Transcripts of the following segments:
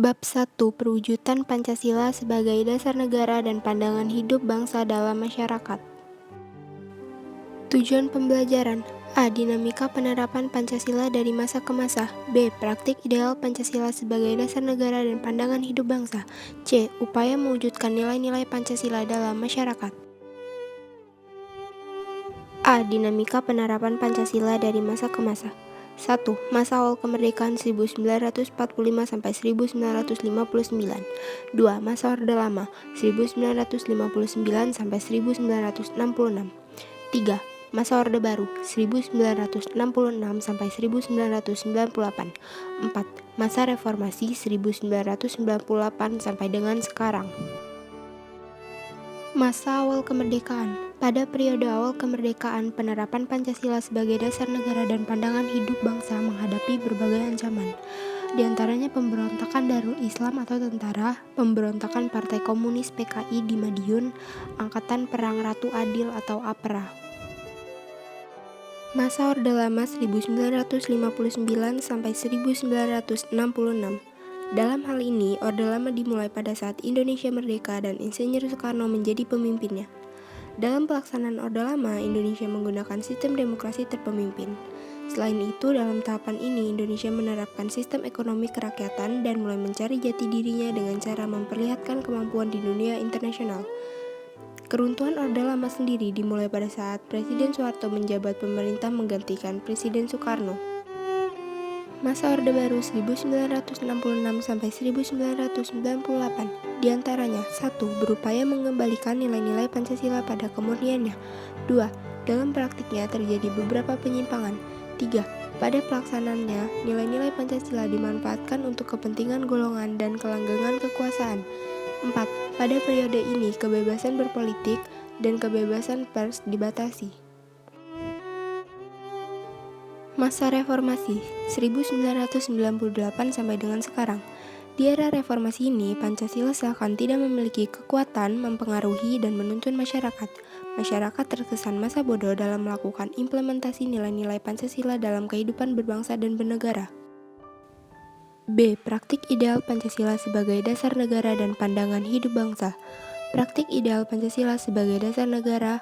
Bab 1. Perwujudan Pancasila sebagai dasar negara dan pandangan hidup bangsa dalam masyarakat. Tujuan pembelajaran: A. Dinamika penerapan Pancasila dari masa ke masa. B. Praktik ideal Pancasila sebagai dasar negara dan pandangan hidup bangsa. C. Upaya mewujudkan nilai-nilai Pancasila dalam masyarakat. A. Dinamika penerapan Pancasila dari masa ke masa. 1. Masa awal kemerdekaan 1945 sampai 1959. 2. Masa Orde Lama 1959 sampai 1966. 3. Masa Orde Baru 1966 sampai 1998. 4. Masa Reformasi 1998 sampai dengan sekarang. Masa awal kemerdekaan. Pada periode awal kemerdekaan, penerapan Pancasila sebagai dasar negara dan pandangan hidup bangsa menghadapi berbagai ancaman. Di antaranya pemberontakan Darul Islam atau tentara, pemberontakan Partai Komunis PKI di Madiun, Angkatan Perang Ratu Adil atau APRA. Masa Orde Lama 1959 sampai 1966. Dalam hal ini, Orde Lama dimulai pada saat Indonesia merdeka dan Insinyur Soekarno menjadi pemimpinnya. Dalam pelaksanaan Orde Lama, Indonesia menggunakan sistem demokrasi terpemimpin. Selain itu, dalam tahapan ini, Indonesia menerapkan sistem ekonomi kerakyatan dan mulai mencari jati dirinya dengan cara memperlihatkan kemampuan di dunia internasional. Keruntuhan Orde Lama sendiri dimulai pada saat Presiden Soeharto menjabat pemerintah menggantikan Presiden Soekarno. Masa Orde Baru 1966 sampai 1998. Di antaranya: 1. Berupaya mengembalikan nilai-nilai Pancasila pada kemurniannya. 2. Dalam praktiknya terjadi beberapa penyimpangan. 3. Pada pelaksanaannya, nilai-nilai Pancasila dimanfaatkan untuk kepentingan golongan dan kelanggengan kekuasaan. 4. Pada periode ini, kebebasan berpolitik dan kebebasan pers dibatasi. Masa Reformasi 1998 sampai dengan sekarang. Di era reformasi ini, Pancasila seakan tidak memiliki kekuatan mempengaruhi dan menuntun masyarakat. Masyarakat terkesan masa bodoh dalam melakukan implementasi nilai-nilai Pancasila dalam kehidupan berbangsa dan bernegara. B. Praktik ideal Pancasila sebagai dasar negara dan pandangan hidup bangsa. Praktik ideal Pancasila sebagai dasar negara.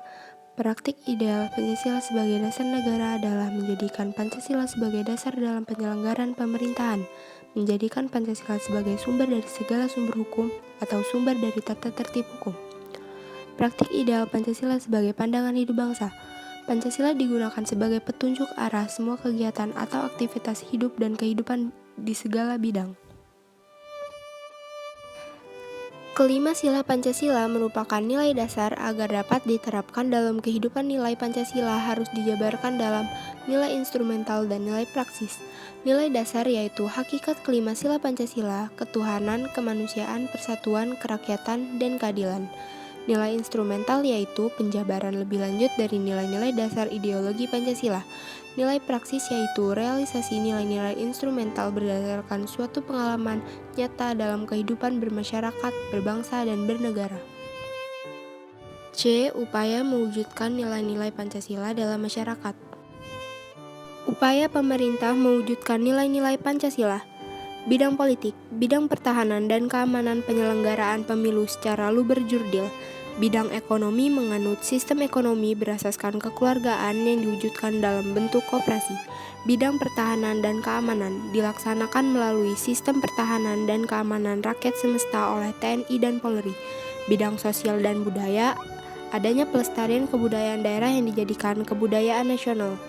Praktik ideal Pancasila sebagai dasar negara adalah menjadikan Pancasila sebagai dasar dalam penyelenggaraan pemerintahan, menjadikan Pancasila sebagai sumber dari segala sumber hukum atau sumber dari tata tertib hukum. Praktik ideal Pancasila sebagai pandangan hidup bangsa. Pancasila digunakan sebagai petunjuk arah semua kegiatan atau aktivitas hidup dan kehidupan di segala bidang. Kelima sila Pancasila merupakan nilai dasar. Agar dapat diterapkan dalam kehidupan, nilai Pancasila harus dijabarkan dalam nilai instrumental dan nilai praksis. Nilai dasar yaitu hakikat kelima sila Pancasila: ketuhanan, kemanusiaan, persatuan, kerakyatan, dan keadilan. Nilai instrumental yaitu penjabaran lebih lanjut dari nilai-nilai dasar ideologi Pancasila. Nilai praksis yaitu realisasi nilai-nilai instrumental berdasarkan suatu pengalaman nyata dalam kehidupan bermasyarakat, berbangsa, dan bernegara. C. Upaya mewujudkan nilai-nilai Pancasila dalam masyarakat. Upaya pemerintah mewujudkan nilai-nilai Pancasila. Bidang politik, bidang pertahanan dan keamanan, penyelenggaraan pemilu secara luber jurdil. Bidang ekonomi menganut sistem ekonomi berasaskan kekeluargaan yang diwujudkan dalam bentuk koperasi. Bidang pertahanan dan keamanan dilaksanakan melalui sistem pertahanan dan keamanan rakyat semesta oleh TNI dan Polri. Bidang sosial dan budaya, adanya pelestarian kebudayaan daerah yang dijadikan kebudayaan nasional.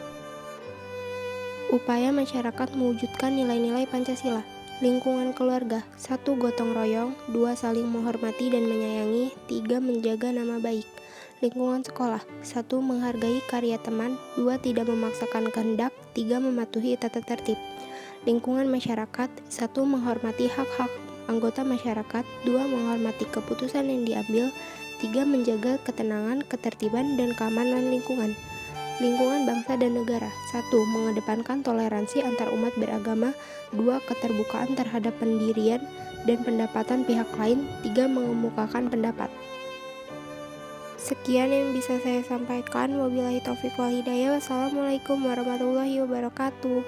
Upaya masyarakat mewujudkan nilai-nilai Pancasila. Lingkungan keluarga: 1. Gotong royong, 2. Saling menghormati dan menyayangi, 3. Menjaga nama baik. Lingkungan sekolah: 1. Menghargai karya teman, 2. Tidak memaksakan kehendak, 3. Mematuhi tata tertib. Lingkungan masyarakat: 1. Menghormati hak-hak anggota masyarakat, 2. Menghormati keputusan yang diambil, 3. Menjaga ketenangan, ketertiban, dan keamanan lingkungan. Lingkungan bangsa dan negara: 1. Mengedepankan toleransi antar umat beragama, 2. Keterbukaan terhadap pendirian dan pendapatan pihak lain, 3. Mengemukakan pendapat. Sekian yang bisa saya sampaikan. Wabillahi taufiq wal hidayah. Wassalamualaikum warahmatullahi wabarakatuh.